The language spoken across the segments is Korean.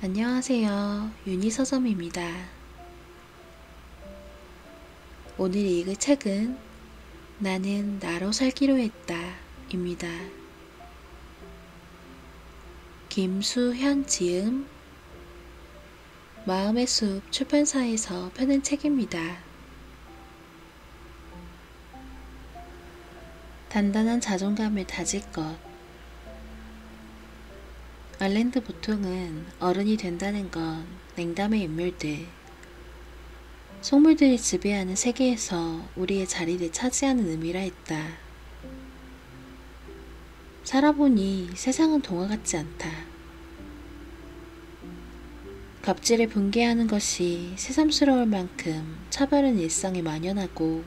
안녕하세요. 유니서점입니다. 오늘 읽을 책은 나는 나로 살기로 했다 입니다. 김수현 지음, 마음의 숲 출판사에서 펴낸 책입니다. 단단한 자존감을 다질 것. 알랜드 보통은 어른이 된다는 건 냉담의 인물들, 속물들이 지배하는 세계에서 우리의 자리를 차지하는 의미라 했다. 살아보니 세상은 동화 같지 않다. 갑질을 분개하는 것이 새삼스러울 만큼 차별은 일상에 만연하고,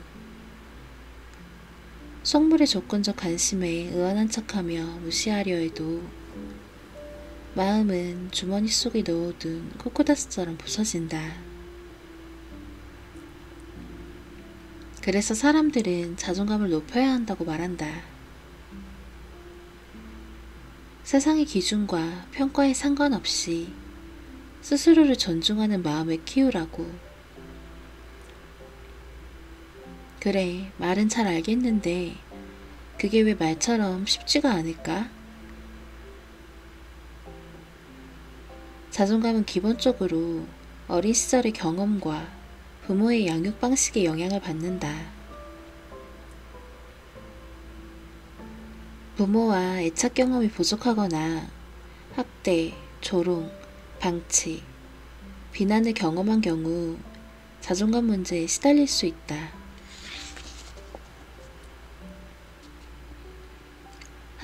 속물의 조건적 관심에 의연한 척하며 무시하려 해도 마음은 주머니 속에 넣어둔 코코다스처럼 부서진다. 그래서 사람들은 자존감을 높여야 한다고 말한다. 세상의 기준과 평가에 상관없이 스스로를 존중하는 마음을 키우라고. 그래, 말은 잘 알겠는데 그게 왜 말처럼 쉽지가 않을까? 자존감은 기본적으로 어린 시절의 경험과 부모의 양육 방식에 영향을 받는다. 부모와 애착 경험이 부족하거나 학대, 조롱, 방치, 비난을 경험한 경우 자존감 문제에 시달릴 수 있다.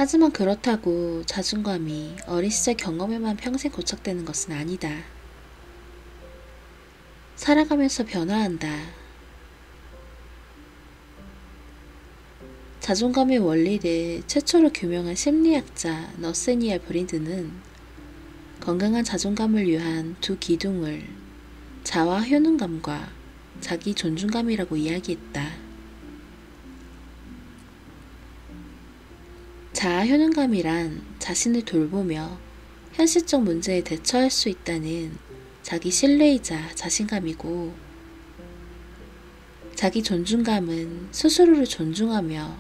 하지만 그렇다고 자존감이 어린 시절 경험에만 평생 고착되는 것은 아니다. 살아가면서 변화한다. 자존감의 원리를 최초로 규명한 심리학자 너세니엘 브린드는 건강한 자존감을 위한 두 기둥을 자아 효능감과 자기 존중감이라고 이야기했다. 자아 효능감이란 자신을 돌보며 현실적 문제에 대처할 수 있다는 자기 신뢰이자 자신감이고, 자기 존중감은 스스로를 존중하며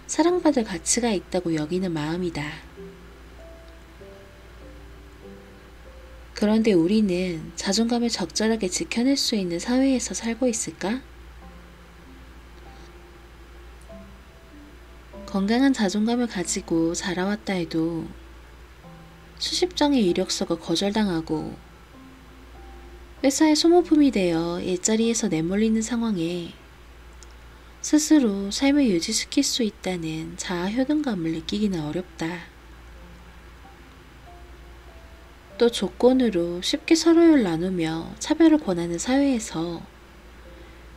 사랑받을 가치가 있다고 여기는 마음이다. 그런데 우리는 자존감을 적절하게 지켜낼 수 있는 사회에서 살고 있을까? 건강한 자존감을 가지고 자라왔다 해도 수십 장의 이력서가 거절당하고 회사의 소모품이 되어 일자리에서 내몰리는 상황에 스스로 삶을 유지시킬 수 있다는 자아 효능감을 느끼기는 어렵다. 또 조건으로 쉽게 서로를 나누며 차별을 권하는 사회에서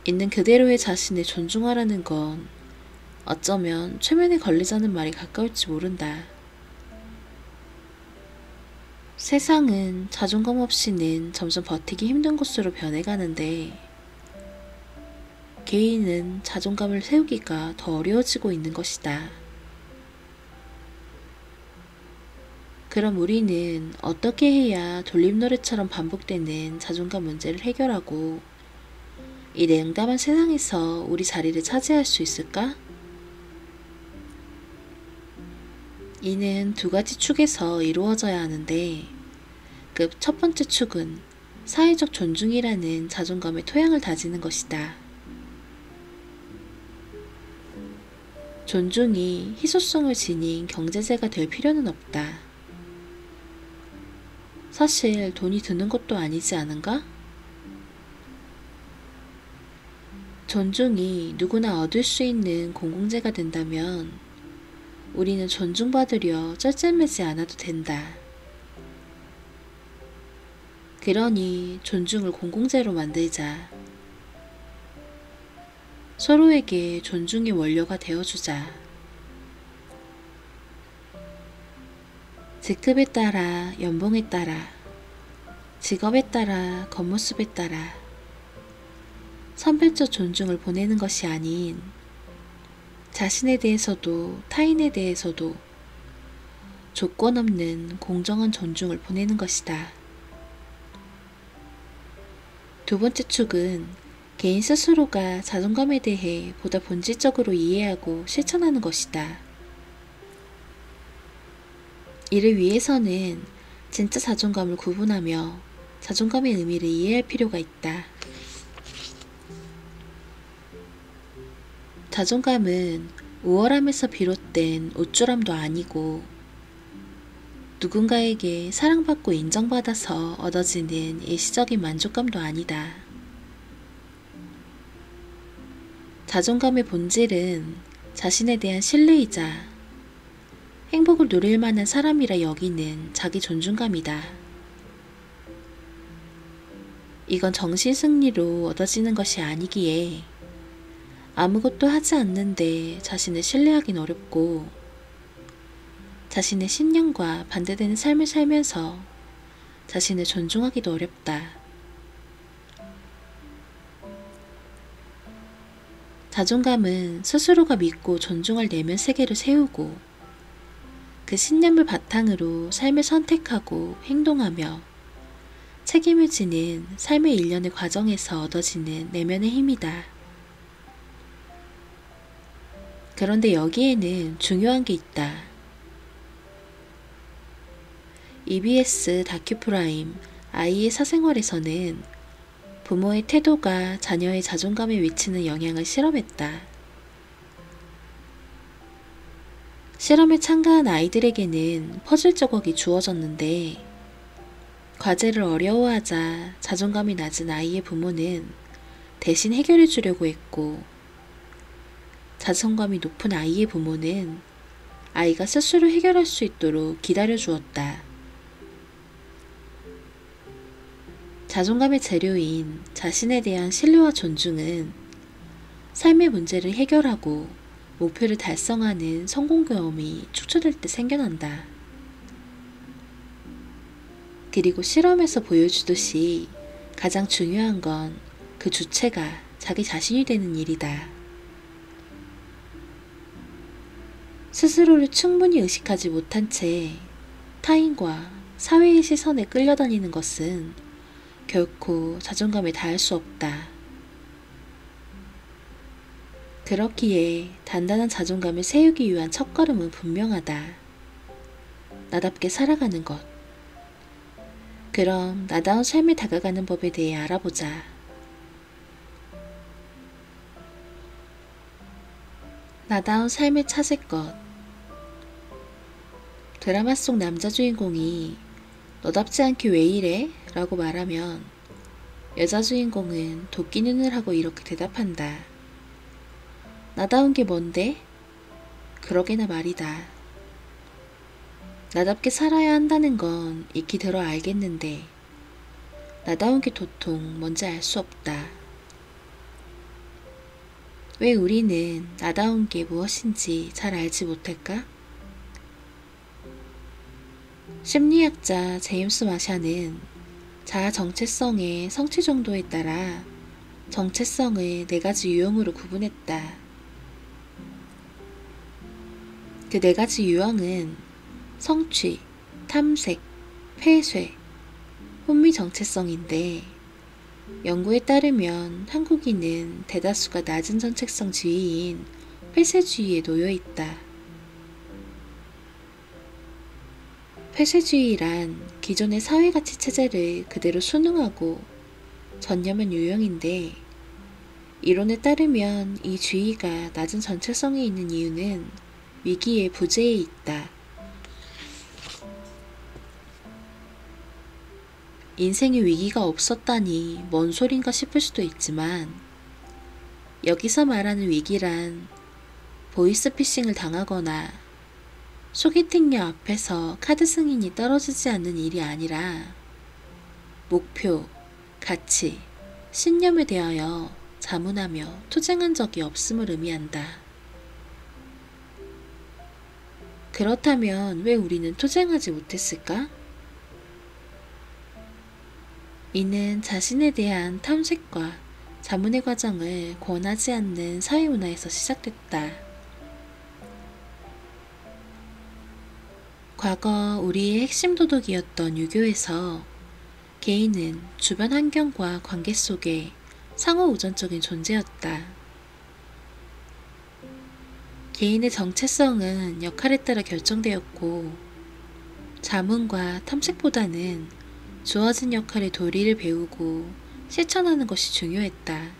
있는 그대로의 자신을 존중하라는 건 어쩌면 최면에 걸리자는 말이 가까울지 모른다. 세상은 자존감 없이는 점점 버티기 힘든 곳으로 변해가는데 개인은 자존감을 세우기가 더 어려워지고 있는 것이다. 그럼 우리는 어떻게 해야 돌림노래처럼 반복되는 자존감 문제를 해결하고 이 냉담한 세상에서 우리 자리를 차지할 수 있을까? 이는 두 가지 축에서 이루어져야 하는데, 그 첫 번째 축은 사회적 존중이라는 자존감의 토양을 다지는 것이다. 존중이 희소성을 지닌 경제재가 될 필요는 없다. 사실 돈이 드는 것도 아니지 않은가? 존중이 누구나 얻을 수 있는 공공재가 된다면 우리는 존중받으려 쩔쩔매지 않아도 된다. 그러니 존중을 공공재로 만들자. 서로에게 존중의 원료가 되어주자. 직급에 따라, 연봉에 따라, 직업에 따라, 겉모습에 따라 선별적 존중을 보내는 것이 아닌 자신에 대해서도 타인에 대해서도 조건 없는 공정한 존중을 보내는 것이다. 두 번째 축은 개인 스스로가 자존감에 대해 보다 본질적으로 이해하고 실천하는 것이다. 이를 위해서는 진짜 자존감을 구분하며 자존감의 의미를 이해할 필요가 있다. 자존감은 우월함에서 비롯된 우쭐함도 아니고 누군가에게 사랑받고 인정받아서 얻어지는 일시적인 만족감도 아니다. 자존감의 본질은 자신에 대한 신뢰이자 행복을 누릴 만한 사람이라 여기는 자기 존중감이다. 이건 정신 승리로 얻어지는 것이 아니기에 아무것도 하지 않는데 자신을 신뢰하긴 어렵고 자신의 신념과 반대되는 삶을 살면서 자신을 존중하기도 어렵다. 자존감은 스스로가 믿고 존중할 내면 세계를 세우고 그 신념을 바탕으로 삶을 선택하고 행동하며 책임을 지는 삶의 일련의 과정에서 얻어지는 내면의 힘이다. 그런데 여기에는 중요한 게 있다. EBS 다큐프라임 아이의 사생활에서는 부모의 태도가 자녀의 자존감에 미치는 영향을 실험했다. 실험에 참가한 아이들에게는 퍼즐 조각이 주어졌는데 과제를 어려워하자 자존감이 낮은 아이의 부모는 대신 해결해 주려고 했고 자존감이 높은 아이의 부모는 아이가 스스로 해결할 수 있도록 기다려 주었다. 자존감의 재료인 자신에 대한 신뢰와 존중은 삶의 문제를 해결하고 목표를 달성하는 성공 경험이 축소될 때 생겨난다. 그리고 실험에서 보여주듯이 가장 중요한 건 그 주체가 자기 자신이 되는 일이다. 스스로를 충분히 의식하지 못한 채 타인과 사회의 시선에 끌려다니는 것은 결코 자존감에 닿을 수 없다. 그렇기에 단단한 자존감을 세우기 위한 첫걸음은 분명하다. 나답게 살아가는 것. 그럼 나다운 삶에 다가가는 법에 대해 알아보자. 나다운 삶을 찾을 것. 드라마 속 남자 주인공이 너답지 않게 왜 이래? 라고 말하면 여자 주인공은 도끼 눈을 하고 이렇게 대답한다. 나다운 게 뭔데? 그러게나 말이다. 나답게 살아야 한다는 건 익히 들어 알겠는데 나다운 게 도통 뭔지 알 수 없다. 왜 우리는 나다운 게 무엇인지 잘 알지 못할까? 심리학자 제임스 마샤는 자아 정체성의 성취 정도에 따라 정체성을 4가지 유형으로 구분했다. 그 4가지 유형은 성취, 탐색, 폐쇄, 혼미 정체성인데 연구에 따르면 한국인은 대다수가 낮은 정체성 지위인 폐쇄주의에 놓여 있다. 폐쇄주의란 기존의 사회가치 체제를 그대로 순응하고 전념한 유형인데 이론에 따르면 이 주의가 낮은 정체성에 있는 이유는 위기의 부재에 있다. 인생에 위기가 없었다니 뭔 소린가 싶을 수도 있지만 여기서 말하는 위기란 보이스피싱을 당하거나 소개팅녀 앞에서 카드 승인이 떨어지지 않는 일이 아니라 목표, 가치, 신념에 대하여 자문하며 투쟁한 적이 없음을 의미한다. 그렇다면 왜 우리는 투쟁하지 못했을까? 이는 자신에 대한 탐색과 자문의 과정을 권하지 않는 사회문화에서 시작됐다. 과거 우리의 핵심 도덕이었던 유교에서 개인은 주변 환경과 관계 속에 상호 우선적인 존재였다. 개인의 정체성은 역할에 따라 결정되었고, 자문과 탐색보다는 주어진 역할의 도리를 배우고 실천하는 것이 중요했다.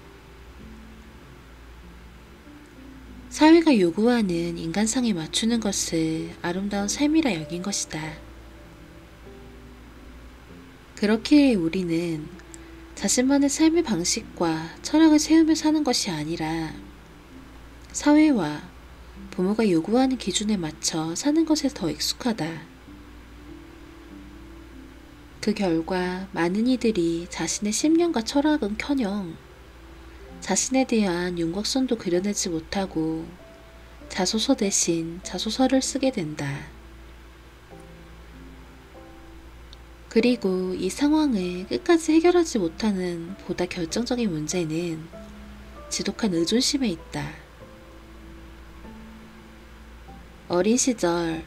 사회가 요구하는 인간상에 맞추는 것을 아름다운 삶이라 여긴 것이다. 그렇기에 우리는 자신만의 삶의 방식과 철학을 세우며 사는 것이 아니라 사회와 부모가 요구하는 기준에 맞춰 사는 것에 더 익숙하다. 그 결과 많은 이들이 자신의 신념과 철학은커녕 자신에 대한 윤곽선도 그려내지 못하고 자소서 대신 자소서를 쓰게 된다. 그리고 이 상황을 끝까지 해결하지 못하는 보다 결정적인 문제는 지독한 의존심에 있다. 어린 시절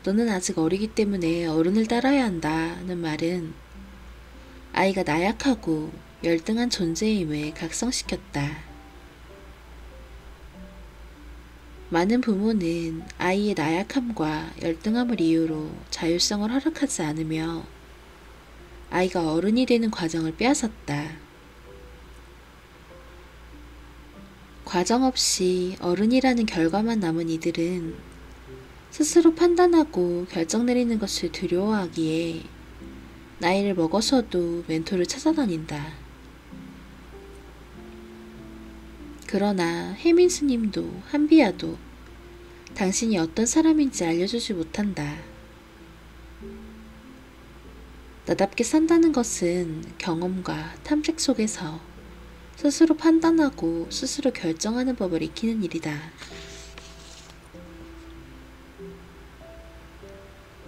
너는 아직 어리기 때문에 어른을 따라야 한다는 말은 아이가 나약하고 열등한 존재임을 각성시켰다. 많은 부모는 아이의 나약함과 열등함을 이유로 자율성을 허락하지 않으며 아이가 어른이 되는 과정을 빼앗았다. 과정 없이 어른이라는 결과만 남은 이들은 스스로 판단하고 결정 내리는 것을 두려워하기에 나이를 먹어서도 멘토를 찾아다닌다. 그러나 혜민 스님도 한비야도 당신이 어떤 사람인지 알려주지 못한다. 나답게 산다는 것은 경험과 탐색 속에서 스스로 판단하고 스스로 결정하는 법을 익히는 일이다.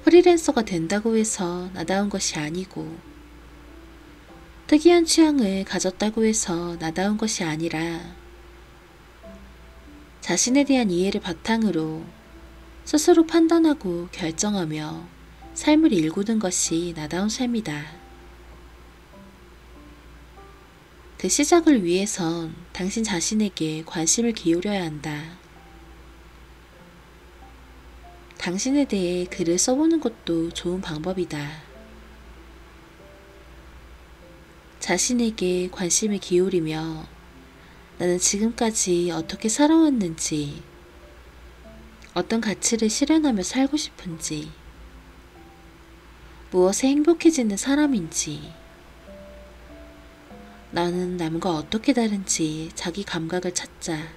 프리랜서가 된다고 해서 나다운 것이 아니고, 특이한 취향을 가졌다고 해서 나다운 것이 아니라 자신에 대한 이해를 바탕으로 스스로 판단하고 결정하며 삶을 일구는 것이 나다운 삶이다. 그 시작을 위해선 당신 자신에게 관심을 기울여야 한다. 당신에 대해 글을 써보는 것도 좋은 방법이다. 자신에게 관심을 기울이며 나는 지금까지 어떻게 살아왔는지, 어떤 가치를 실현하며 살고 싶은지, 무엇에 행복해지는 사람인지, 나는 남과 어떻게 다른지 자기 감각을 찾자.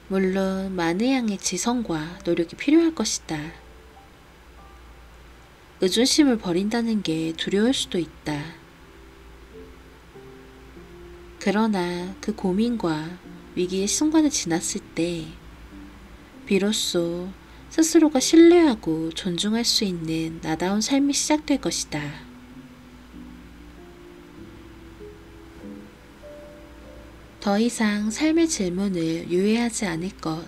물론 많은 양의 지성과 노력이 필요할 것이다. 의존심을 버린다는 게 두려울 수도 있다. 그러나 그 고민과 위기의 순간을 지났을 때 비로소 스스로가 신뢰하고 존중할 수 있는 나다운 삶이 시작될 것이다. 더 이상 삶의 질문을 유예하지 않을 것.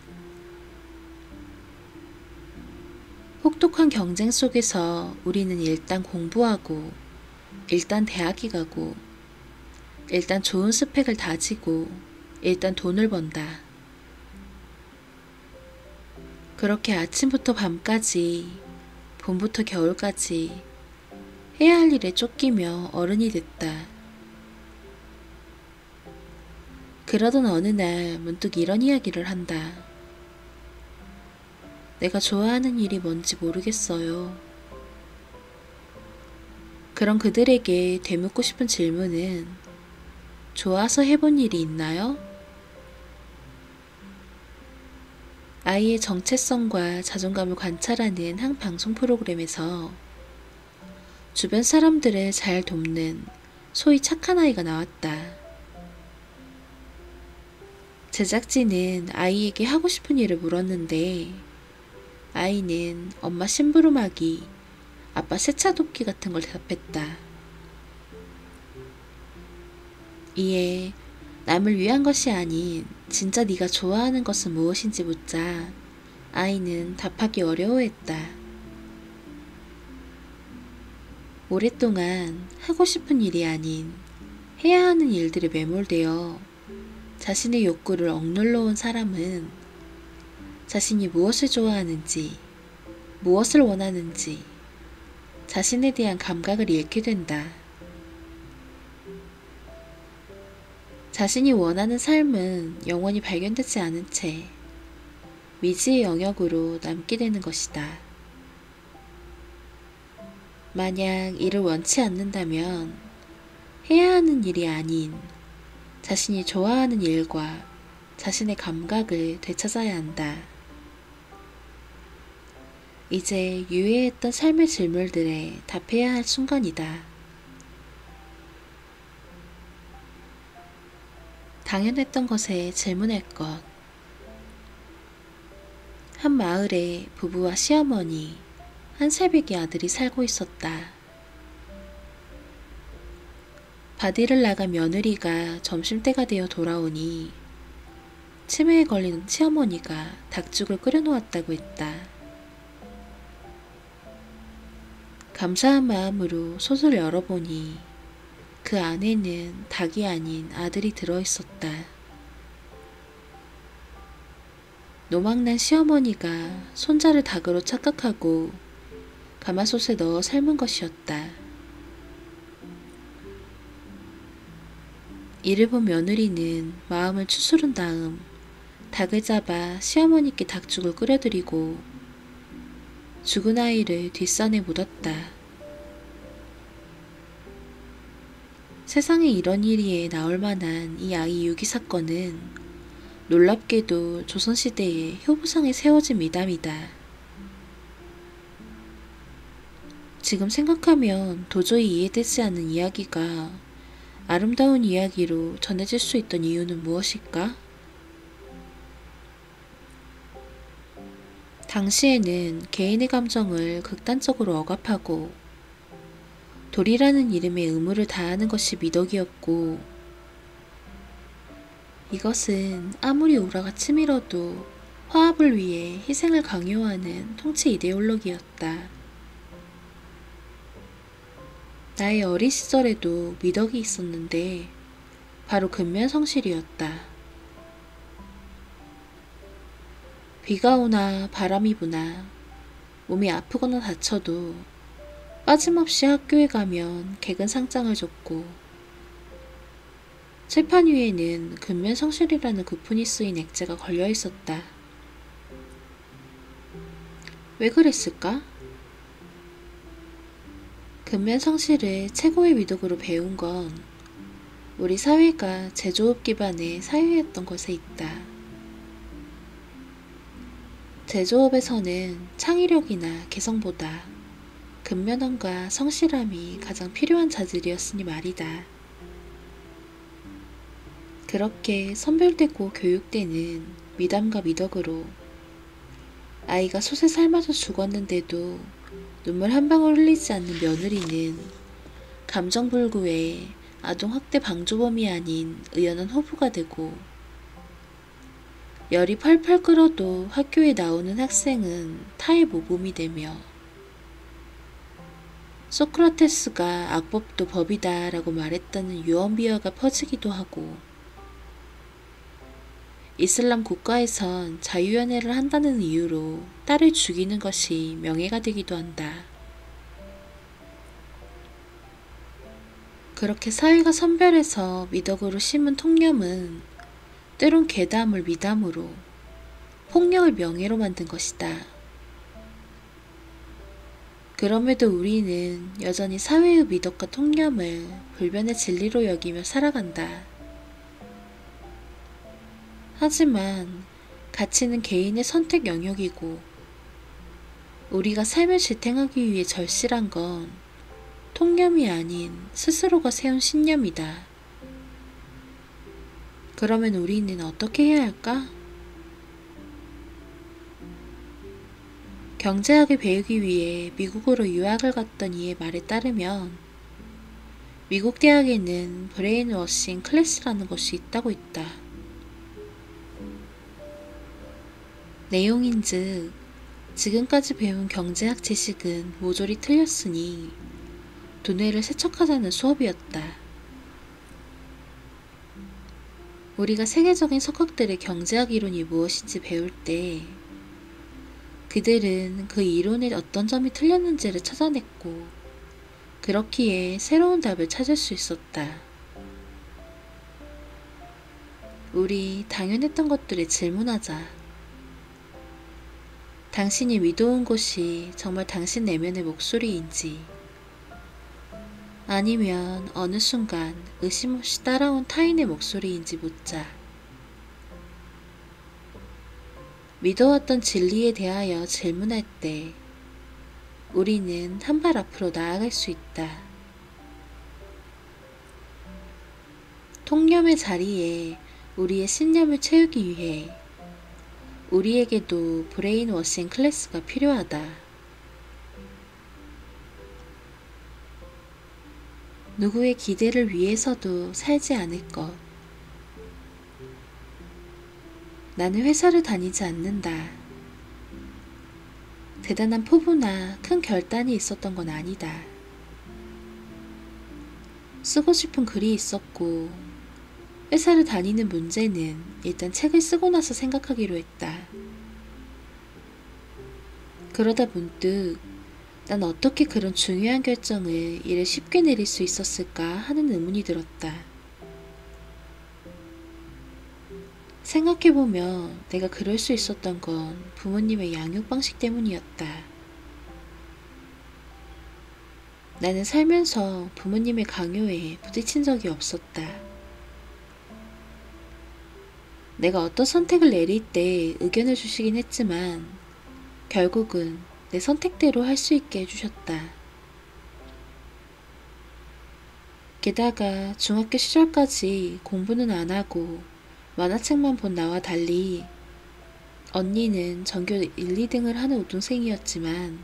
혹독한 경쟁 속에서 우리는 일단 공부하고, 일단 대학에 가고, 일단 좋은 스펙을 다지고, 일단 돈을 번다. 그렇게 아침부터 밤까지, 봄부터 겨울까지 해야 할 일에 쫓기며 어른이 됐다. 그러던 어느 날 문득 이런 이야기를 한다. 내가 좋아하는 일이 뭔지 모르겠어요. 그런 그들에게 되묻고 싶은 질문은 좋아서 해본 일이 있나요? 아이의 정체성과 자존감을 관찰하는 한 방송 프로그램에서 주변 사람들을 잘 돕는 소위 착한 아이가 나왔다. 제작진은 아이에게 하고 싶은 일을 물었는데 아이는 엄마 심부름하기, 아빠 세차 돕기 같은 걸 대답했다. 이에 남을 위한 것이 아닌 진짜 네가 좋아하는 것은 무엇인지 묻자 아이는 답하기 어려워했다. 오랫동안 하고 싶은 일이 아닌 해야 하는 일들에 매몰되어 자신의 욕구를 억눌러 온 사람은 자신이 무엇을 좋아하는지, 무엇을 원하는지 자신에 대한 감각을 잃게 된다. 자신이 원하는 삶은 영원히 발견되지 않은 채 미지의 영역으로 남게 되는 것이다. 만약 이를 원치 않는다면 해야 하는 일이 아닌 자신이 좋아하는 일과 자신의 감각을 되찾아야 한다. 이제 유예했던 삶의 질문들에 답해야 할 순간이다. 당연했던 것에 질문할 것. 한 마을에 부부와 시어머니, 한 새벽의 아들이 살고 있었다. 바디를 나간 며느리가 점심때가 되어 돌아오니 치매에 걸린 시어머니가 닭죽을 끓여놓았다고 했다. 감사한 마음으로 솥을 열어보니 그 안에는 닭이 아닌 아들이 들어있었다. 노망난 시어머니가 손자를 닭으로 착각하고 가마솥에 넣어 삶은 것이었다. 이를 본 며느리는 마음을 추스른 다음 닭을 잡아 시어머니께 닭죽을 끓여드리고 죽은 아이를 뒷산에 묻었다. 세상에 이런 일이 나올 만한 이 아이 유기 사건은 놀랍게도 조선시대의 효부상에 세워진 미담이다. 지금 생각하면 도저히 이해되지 않는 이야기가 아름다운 이야기로 전해질 수 있던 이유는 무엇일까? 당시에는 개인의 감정을 극단적으로 억압하고 돌이라는 이름의 의무를 다하는 것이 미덕이었고, 이것은 아무리 우라가 치밀어도 화합을 위해 희생을 강요하는 통치 이데올로기였다. 나의 어린 시절에도 미덕이 있었는데 바로 근면성실이었다. 비가 오나 바람이 부나 몸이 아프거나 다쳐도 빠짐없이 학교에 가면 개근 상장을 줬고, 칠판 위에는 근면성실이라는 구푼이 쓰인 액자가 걸려 있었다. 왜 그랬을까? 근면성실을 최고의 미덕으로 배운 건 우리 사회가 제조업 기반의 사회였던 것에 있다. 제조업에서는 창의력이나 개성보다 근면함과 성실함이 가장 필요한 자질이었으니 말이다. 그렇게 선별되고 교육되는 미담과 미덕으로 아이가 솥에 삶아서 죽었는데도 눈물 한 방울 흘리지 않는 며느리는 감정불구의 아동학대 방조범이 아닌 의연한 호부가 되고, 열이 펄펄 끓어도 학교에 나오는 학생은 타의 모범이 되며, 소크라테스가 악법도 법이다 라고 말했다는 유언비어가 퍼지기도 하고, 이슬람 국가에선 자유연애를 한다는 이유로 딸을 죽이는 것이 명예가 되기도 한다. 그렇게 사회가 선별해서 미덕으로 심은 통념은 때론 괴담을 미담으로, 폭력을 명예로 만든 것이다. 그럼에도 우리는 여전히 사회의 미덕과 통념을 불변의 진리로 여기며 살아간다. 하지만 가치는 개인의 선택 영역이고, 우리가 삶을 지탱하기 위해 절실한 건 통념이 아닌 스스로가 세운 신념이다. 그러면 우리는 어떻게 해야 할까? 경제학을 배우기 위해 미국으로 유학을 갔던 이의 말에 따르면 미국 대학에는 브레인워싱 클래스라는 것이 있다고 있다. 내용인즉 지금까지 배운 경제학 지식은 모조리 틀렸으니 두뇌를 세척하자는 수업이었다. 우리가 세계적인 석학들의 경제학 이론이 무엇인지 배울 때 그들은 그 이론의 어떤 점이 틀렸는지를 찾아냈고 그렇기에 새로운 답을 찾을 수 있었다. 우리 당연했던 것들에 질문하자. 당신이 위도운 것이 정말 당신 내면의 목소리인지 아니면 어느 순간 의심 없이 따라온 타인의 목소리인지 묻자. 믿어왔던 진리에 대하여 질문할 때 우리는 한 발 앞으로 나아갈 수 있다. 통념의 자리에 우리의 신념을 채우기 위해 우리에게도 브레인워싱 클래스가 필요하다. 누구의 기대를 위해서도 살지 않을 것. 나는 회사를 다니지 않는다. 대단한 포부나 큰 결단이 있었던 건 아니다. 쓰고 싶은 글이 있었고 회사를 다니는 문제는 일단 책을 쓰고 나서 생각하기로 했다. 그러다 문득 난 어떻게 그런 중요한 결정을 이를 쉽게 내릴 수 있었을까 하는 의문이 들었다. 생각해보면 내가 그럴 수 있었던 건 부모님의 양육 방식 때문이었다. 나는 살면서 부모님의 강요에 부딪힌 적이 없었다. 내가 어떤 선택을 내릴 때 의견을 주시긴 했지만 결국은 내 선택대로 할 수 있게 해주셨다. 게다가 중학교 시절까지 공부는 안 하고 만화책만 본 나와 달리 언니는 전교 1, 2등을 하는 우등생이었지만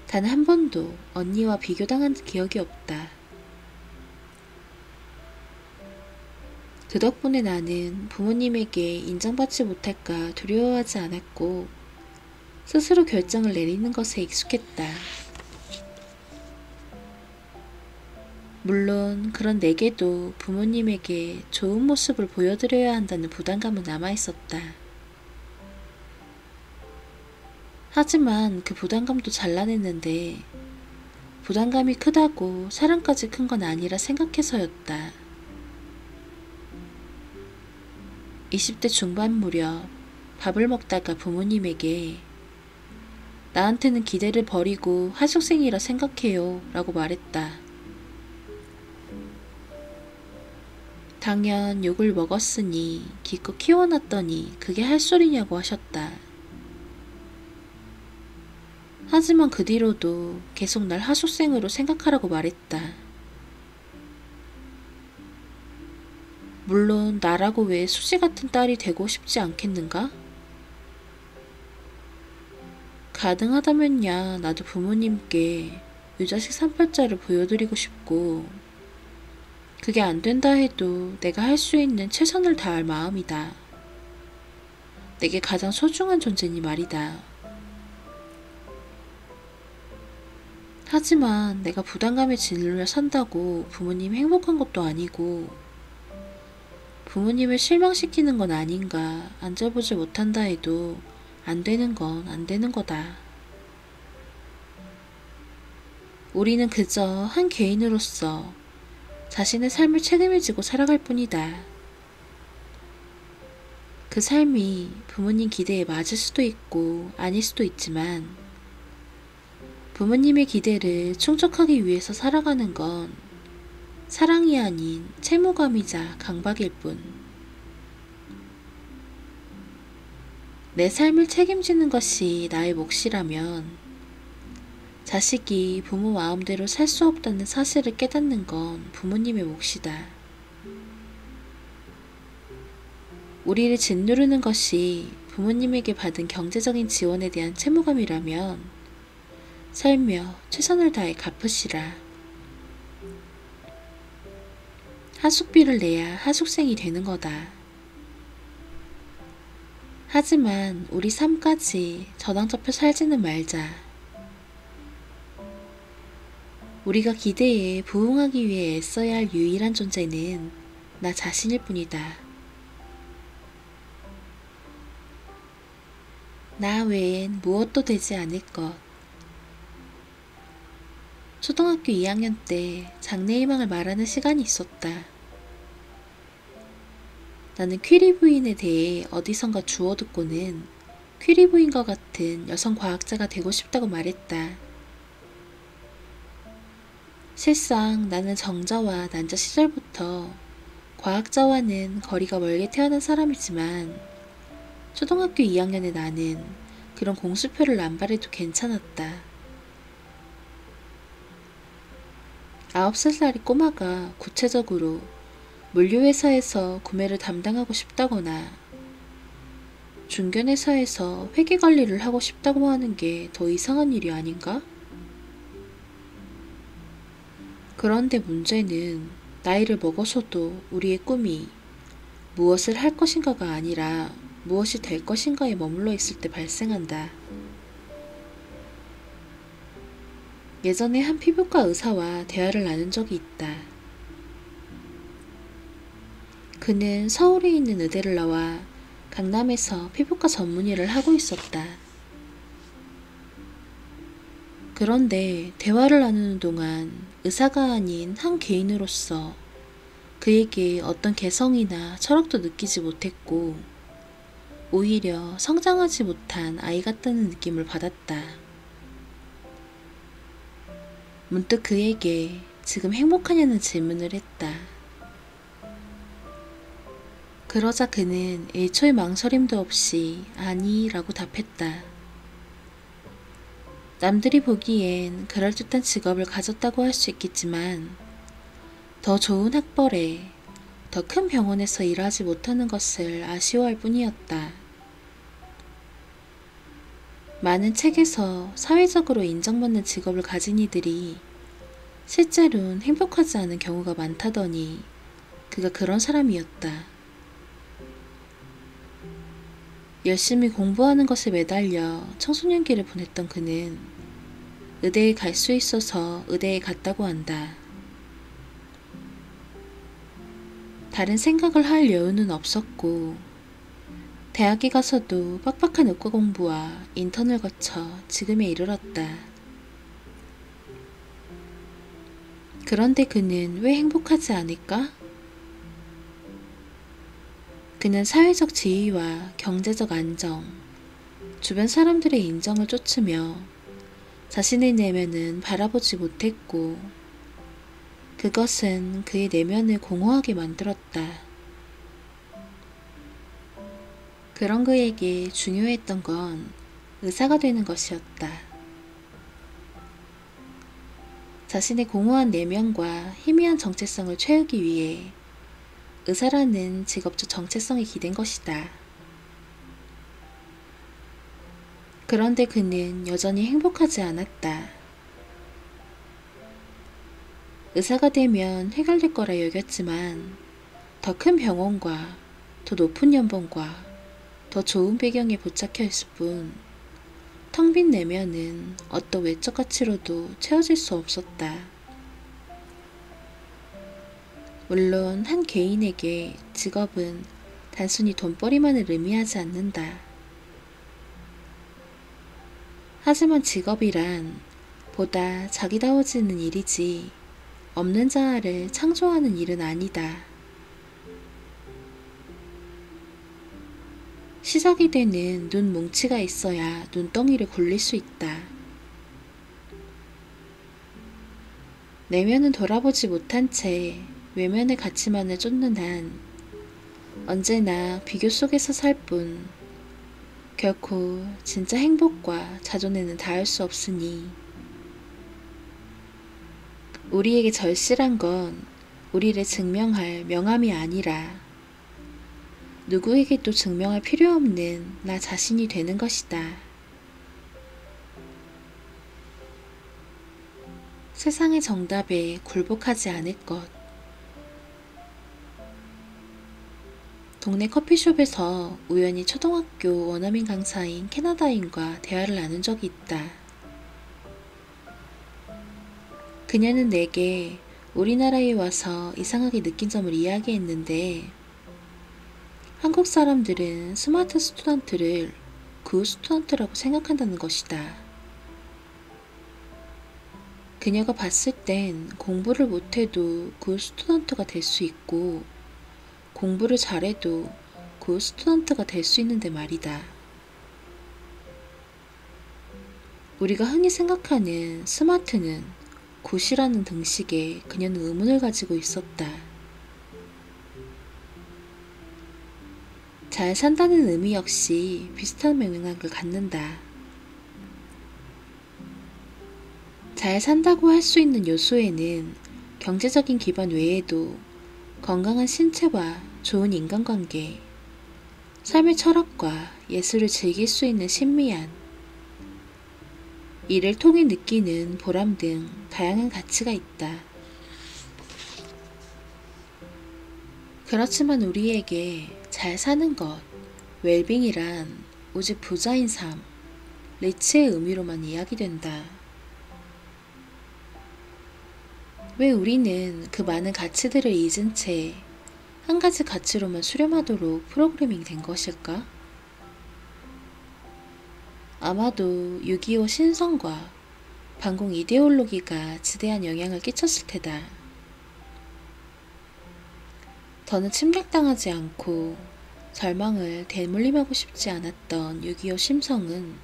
단 한 번도 언니와 비교당한 기억이 없다. 그 덕분에 나는 부모님에게 인정받지 못할까 두려워하지 않았고 스스로 결정을 내리는 것에 익숙했다. 물론 그런 내게도 부모님에게 좋은 모습을 보여드려야 한다는 부담감은 남아있었다. 하지만 그 부담감도 잘라냈는데 부담감이 크다고 사랑까지 큰 건 아니라 생각해서였다. 20대 중반 무렵 밥을 먹다가 부모님에게 나한테는 기대를 버리고 하숙생이라 생각해요 라고 말했다. 당연 욕을 먹었으니 기껏 키워놨더니 그게 할 소리냐고 하셨다. 하지만 그 뒤로도 계속 날 하숙생으로 생각하라고 말했다. 물론 나라고 왜 수지 같은 딸이 되고 싶지 않겠는가? 가능하다면야 나도 부모님께 유자식 3팔자를 보여드리고 싶고 그게 안 된다 해도 내가 할 수 있는 최선을 다할 마음이다. 내게 가장 소중한 존재니 말이다. 하지만 내가 부담감에 짓눌려 산다고 부모님이 행복한 것도 아니고 부모님을 실망시키는 건 아닌가 앉아보지 못한다 해도 안 되는 건 안 되는 거다. 우리는 그저 한 개인으로서 자신의 삶을 책임을 지고 살아갈 뿐이다. 그 삶이 부모님 기대에 맞을 수도 있고 아닐 수도 있지만 부모님의 기대를 충족하기 위해서 살아가는 건 사랑이 아닌 채무감이자 강박일 뿐. 내 삶을 책임지는 것이 나의 몫이라면 자식이 부모 마음대로 살 수 없다는 사실을 깨닫는 건 부모님의 몫이다. 우리를 짓누르는 것이 부모님에게 받은 경제적인 지원에 대한 채무감이라면 살며 최선을 다해 갚으시라. 하숙비를 내야 하숙생이 되는 거다. 하지만 우리 삶까지 저당 잡혀 살지는 말자. 우리가 기대에 부응하기 위해 애써야 할 유일한 존재는 나 자신일 뿐이다. 나 외엔 무엇도 되지 않을 것. 초등학교 2학년 때 장래희망을 말하는 시간이 있었다. 나는 퀴리 부인에 대해 어디선가 주워 듣고는 퀴리 부인과 같은 여성 과학자가 되고 싶다고 말했다. 실상 나는 정자와 난자 시절부터 과학자와는 거리가 멀게 태어난 사람이지만 초등학교 2학년의 나는 그런 공수표를 남발해도 괜찮았다. 9살짜리 꼬마가 구체적으로 물류회사에서 구매를 담당하고 싶다거나 중견회사에서 회계관리를 하고 싶다고 하는 게 더 이상한 일이 아닌가? 그런데 문제는 나이를 먹어서도 우리의 꿈이 무엇을 할 것인가가 아니라 무엇이 될 것인가에 머물러 있을 때 발생한다. 예전에 한 피부과 의사와 대화를 나눈 적이 있다. 그는 서울에 있는 의대를 나와 강남에서 피부과 전문 일을 하고 있었다. 그런데 대화를 나누는 동안 의사가 아닌 한 개인으로서 그에게 어떤 개성이나 철학도 느끼지 못했고 오히려 성장하지 못한 아이 같다는 느낌을 받았다. 문득 그에게 지금 행복하냐는 질문을 했다. 그러자 그는 애초에 망설임도 없이 아니라고 답했다. 남들이 보기엔 그럴듯한 직업을 가졌다고 할 수 있겠지만 더 좋은 학벌에 더 큰 병원에서 일하지 못하는 것을 아쉬워할 뿐이었다. 많은 책에서 사회적으로 인정받는 직업을 가진 이들이 실제로는 행복하지 않은 경우가 많다더니 그가 그런 사람이었다. 열심히 공부하는 것에 매달려 청소년기를 보냈던 그는 의대에 갈 수 있어서 의대에 갔다고 한다. 다른 생각을 할 여유는 없었고 대학에 가서도 빡빡한 의과 공부와 인턴을 거쳐 지금에 이르렀다. 그런데 그는 왜 행복하지 않을까? 그는 사회적 지위와 경제적 안정, 주변 사람들의 인정을 쫓으며 자신의 내면은 바라보지 못했고 그것은 그의 내면을 공허하게 만들었다. 그런 그에게 중요했던 건 의사가 되는 것이었다. 자신의 공허한 내면과 희미한 정체성을 채우기 위해 의사라는 직업적 정체성에 기댄 것이다. 그런데 그는 여전히 행복하지 않았다. 의사가 되면 해결될 거라 여겼지만 더 큰 병원과 더 높은 연봉과 더 좋은 배경에 포착혀 있을 뿐 텅 빈 내면은 어떤 외적 가치로도 채워질 수 없었다. 물론 한 개인에게 직업은 단순히 돈벌이만을 의미하지 않는다. 하지만 직업이란 보다 자기다워지는 일이지 없는 자아를 창조하는 일은 아니다. 시작이 되는 눈 뭉치가 있어야 눈덩이를 굴릴 수 있다. 내면은 돌아보지 못한 채 외면의 가치만을 쫓는 한 언제나 비교 속에서 살 뿐 결코 진짜 행복과 자존에는 닿을 수 없으니 우리에게 절실한 건 우리를 증명할 명함이 아니라 누구에게도 증명할 필요 없는 나 자신이 되는 것이다. 세상의 정답에 굴복하지 않을 것. 동네 커피숍에서 우연히 초등학교 원어민 강사인 캐나다인과 대화를 나눈 적이 있다. 그녀는 내게 우리나라에 와서 이상하게 느낀 점을 이야기했는데 한국 사람들은 스마트 스튜던트를 굿 스튜던트라고 생각한다는 것이다. 그녀가 봤을 땐 공부를 못해도 굿 스튜던트가 될 수 있고 공부를 잘해도 굿 스튜던트가 될 수 있는데 말이다. 우리가 흔히 생각하는 스마트는 굿이라는 등식에 그녀는 의문을 가지고 있었다. 잘 산다는 의미 역시 비슷한 맥락을 갖는다. 잘 산다고 할 수 있는 요소에는 경제적인 기반 외에도 건강한 신체와 좋은 인간관계, 삶의 철학과 예술을 즐길 수 있는 신미한, 이를 통해 느끼는 보람 등 다양한 가치가 있다. 그렇지만 우리에게 잘 사는 것, 웰빙이란 오직 부자인 삶, 리치의 의미로만 이야기된다. 왜 우리는 그 많은 가치들을 잊은 채 한 가지 가치로만 수렴하도록 프로그래밍 된 것일까? 아마도 6.25 신성과 반공 이데올로기가 지대한 영향을 끼쳤을 테다. 더는 침략당하지 않고 절망을 대물림하고 싶지 않았던 6.25 심성은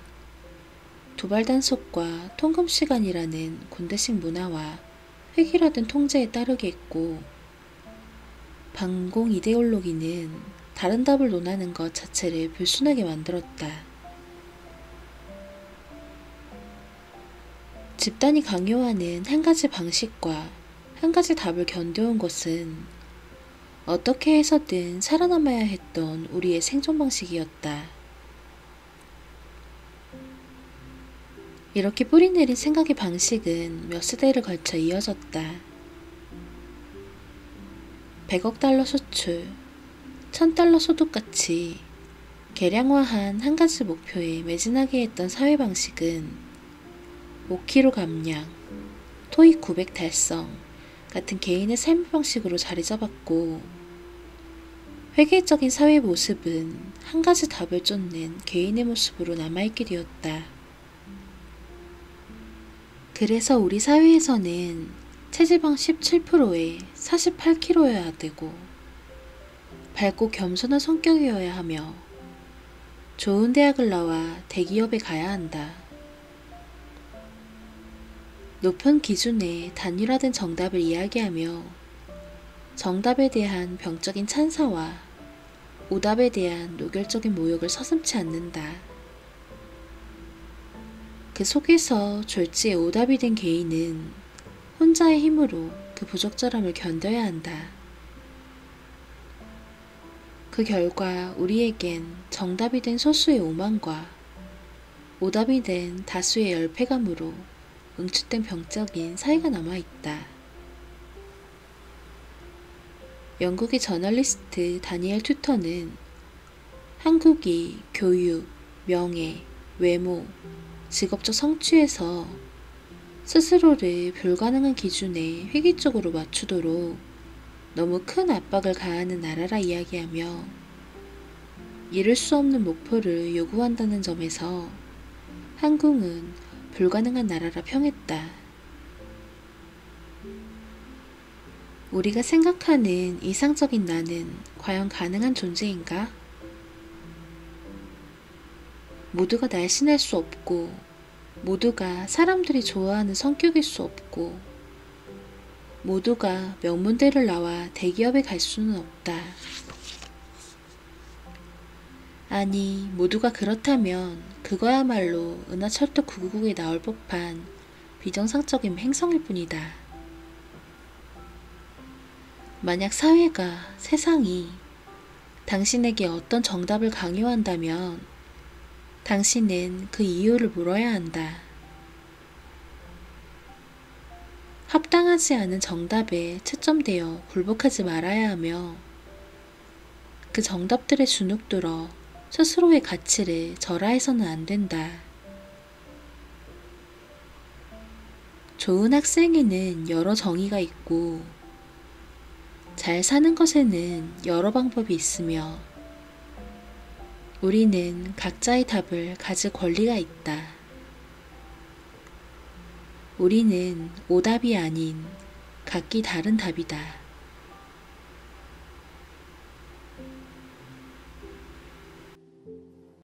도발단속과 통금시간이라는 군대식 문화와 획일화된 통제에 따르겠고 반공 이데올로기는 다른 답을 논하는 것 자체를 불순하게 만들었다. 집단이 강요하는 한 가지 방식과 한 가지 답을 견뎌온 것은 어떻게 해서든 살아남아야 했던 우리의 생존 방식이었다. 이렇게 뿌리내린 생각의 방식은 몇 세대를 걸쳐 이어졌다. 100억 달러 수출, 1000달러 소득같이 계량화한 한 가지 목표에 매진하게 했던 사회 방식은 5kg 감량, 토익 900 달성 같은 개인의 삶의 방식으로 자리 잡았고 획일적인 사회 모습은 한 가지 답을 쫓는 개인의 모습으로 남아있게 되었다. 그래서 우리 사회에서는 체지방 17%에 48kg여야 되고 밝고 겸손한 성격이어야 하며 좋은 대학을 나와 대기업에 가야 한다. 높은 기준의 단일화된 정답을 이야기하며 정답에 대한 병적인 찬사와 오답에 대한 노골적인 모욕을 서슴지 않는다. 그 속에서 졸지에 오답이 된 개인은 혼자의 힘으로 그 부적절함을 견뎌야 한다. 그 결과 우리에겐 정답이 된 소수의 오만과 오답이 된 다수의 열패감으로 응축된 병적인 사회가 남아있다. 영국의 저널리스트 다니엘 투터는 한국이 교육, 명예, 외모, 직업적 성취에서 스스로를 불가능한 기준에 획일적으로 맞추도록 너무 큰 압박을 가하는 나라라 이야기하며 이룰 수 없는 목표를 요구한다는 점에서 한국은 불가능한 나라라 평했다. 우리가 생각하는 이상적인 나는 과연 가능한 존재인가? 모두가 날씬할 수 없고 모두가 사람들이 좋아하는 성격일 수 없고 모두가 명문대를 나와 대기업에 갈 수는 없다. 아니, 모두가 그렇다면 그거야말로 은하철도 999에 나올 법한 비정상적인 행성일 뿐이다. 만약 사회가, 세상이 당신에게 어떤 정답을 강요한다면 당신은 그 이유를 물어야 한다. 합당하지 않은 정답에 채점되어 굴복하지 말아야 하며 그 정답들에 주눅들어 스스로의 가치를 절하해서는 안 된다. 좋은 학생에는 여러 정의가 있고, 잘 사는 것에는 여러 방법이 있으며, 우리는 각자의 답을 가질 권리가 있다. 우리는 오답이 아닌 각기 다른 답이다.